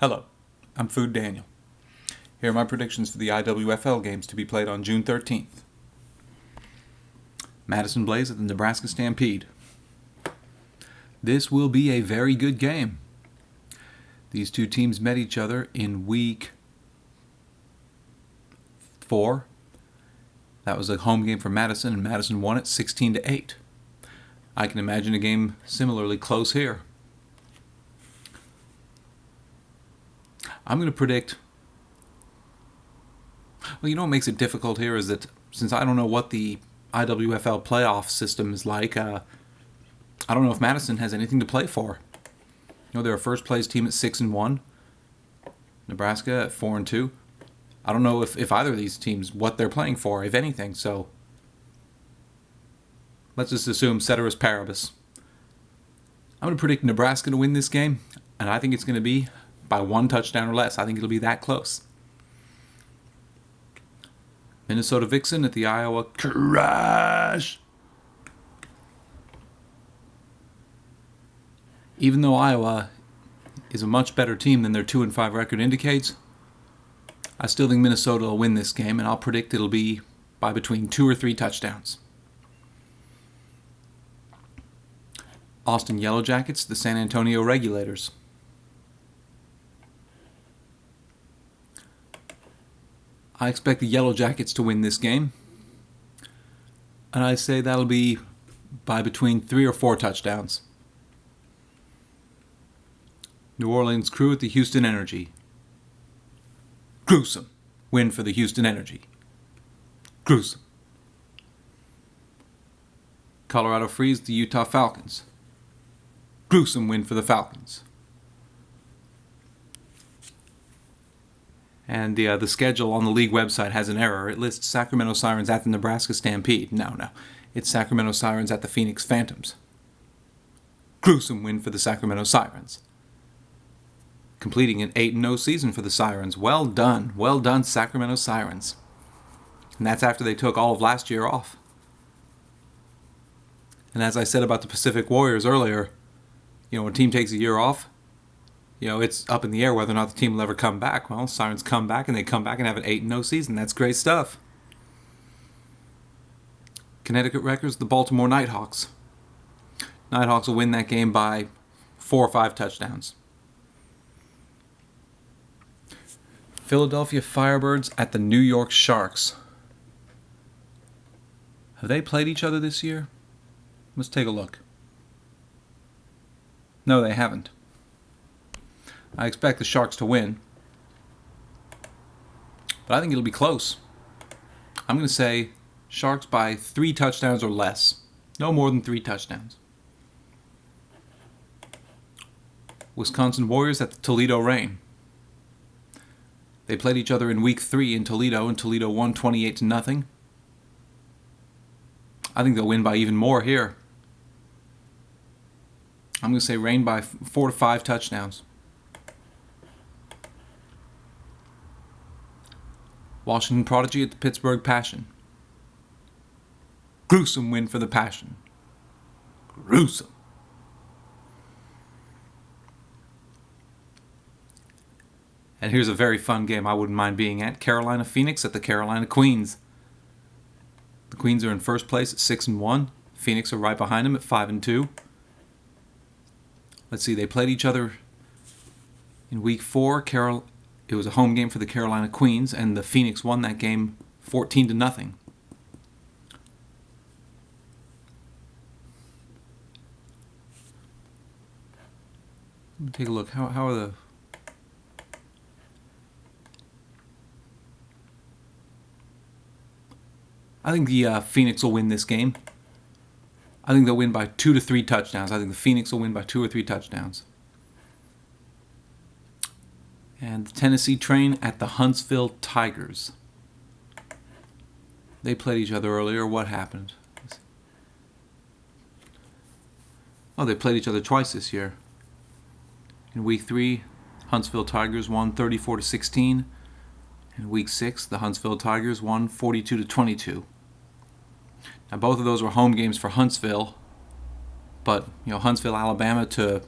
Hello, I'm Food Daniel. Here are my predictions for the IWFL games to be played on June 13th. Madison Blaze at the Nebraska Stampede. This will be a very good game. These two teams met each other in week 4. That was a home game for Madison, and Madison won it 16-8. I can imagine a game similarly close here. I'm going to predict... Well, you know what makes it difficult here is that since I don't know what the IWFL playoff system is like, I don't know if Madison has anything to play for. You know, they're a first-place team at 6-1. Nebraska at 4-2. I don't know if either of these teams, what they're playing for, if anything, so... Let's just assume ceteris paribus. I'm going to predict Nebraska to win this game, and I think it's going to be by 1 touchdown or less. I think it'll be that close. Minnesota Vixen at the Iowa Crash. Even though Iowa is a much better team than their 2-5 record indicates, I still think Minnesota will win this game, and I'll predict it'll be by between 2 or 3 touchdowns. Austin Yellow Jackets, the San Antonio Regulators. I expect the Yellow Jackets to win this game, and I say that'll be by between 3 or 4 touchdowns. New Orleans Crew at the Houston Energy. Gruesome win for the Houston Energy. Gruesome. Colorado Freeze, the Utah Falcons. Gruesome win for the Falcons. And the schedule on the league website has an error. It lists Sacramento Sirens at the Nebraska Stampede. No. It's Sacramento Sirens at the Phoenix Phantoms. Gruesome win for the Sacramento Sirens. Completing an 8-0 season for the Sirens. Well done. Well done, Sacramento Sirens. And that's after they took all of last year off. And as I said about the Pacific Warriors earlier, you know, when a team takes a year off, you know, it's up in the air whether or not the team will ever come back. Well, Sirens come back, and they come back and have an 8-0 season. That's great stuff. Connecticut Wreckers, the Baltimore Nighthawks. Nighthawks will win that game by 4 or 5 touchdowns. Philadelphia Firebirds at the New York Sharks. Have they played each other this year? Let's take a look. No, they haven't. I expect the Sharks to win, but I think it'll be close. I'm going to say Sharks by 3 touchdowns or less. No more than 3 touchdowns. Wisconsin Warriors at the Toledo Reign. They played each other in week 3 in Toledo, and Toledo won 28-0. I think they'll win by even more here. I'm going to say Reign by 4 to 5 touchdowns. Washington Prodigy at the Pittsburgh Passion. Gruesome win for the Passion. Gruesome. And here's a very fun game I wouldn't mind being at. Carolina Phoenix at the Carolina Queens. The Queens are in first place at 6-1. Phoenix are right behind them at 5-2. Let's see, they played each other in week 4. It was a home game for the Carolina Queens, and the Phoenix won that game 14-0. Let me take a look. How are the... I think the Phoenix will win this game. I think they'll win by 2 to 3 touchdowns. I think the Phoenix will win by 2 or 3 touchdowns. And the Tennessee Train at the Huntsville Tigers. They played each other earlier. What happened? Oh, they played each other twice this year. In week 3, Huntsville Tigers won 34-16. In week 6, the Huntsville Tigers won 42-22. Now, both of those were home games for Huntsville, but Huntsville, Alabama, to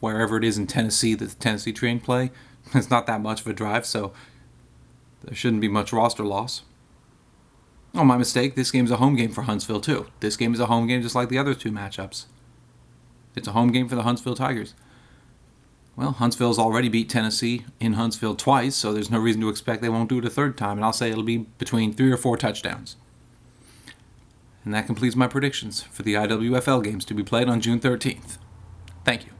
wherever it is in Tennessee that the Tennessee Train play, It's not that much of a drive, so there shouldn't be much roster loss. Oh, my mistake. This game's a home game for Huntsville, too. This game is a home game just like the other two matchups. It's a home game for the Huntsville Tigers. Well, Huntsville's already beat Tennessee in Huntsville twice, so there's no reason to expect they won't do it a third time, and I'll say it'll be between 3 or 4 touchdowns. And that completes my predictions for the IWFL games to be played on June 13th. Thank you.